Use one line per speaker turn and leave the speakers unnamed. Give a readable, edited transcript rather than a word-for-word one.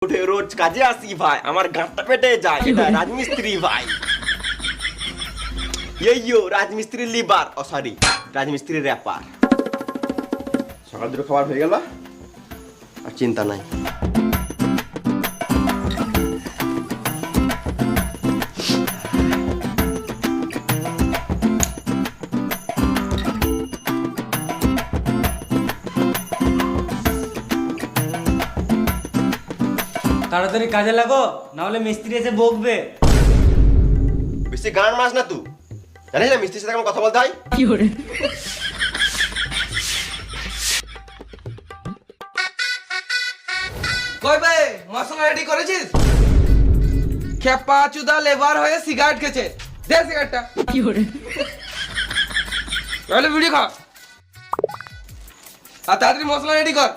উঠে রোজ কাজে আসি ভাই, আমার গাঁটটা পেটে যায়, এটা রাজমিস্ত্রি ভাই। ইয়ো রাজমিস্ত্রি লিভার, ও সরি রাজমিস্ত্রি র্যাপার। সকাল দুটো খাবার হয়ে গেল, আর চিন্তা নাই।
তাড়াতাড়ি কাজে লাগো, না হলে মিস্ত্রি এসে বকবে।
বেশি গান মাস না তুই, জানিস না মিস্ত্রির সাথে কেমন কথা বলতে হয়।
কই ভাই মশলা রেডি করেছিস? খেপা চুদা লেবার হয়ে সিগারেট খেছে, দে সিগারেটটা। তাহলে ভিডিও খা, আর তাড়াতাড়ি মশলা রেডি কর।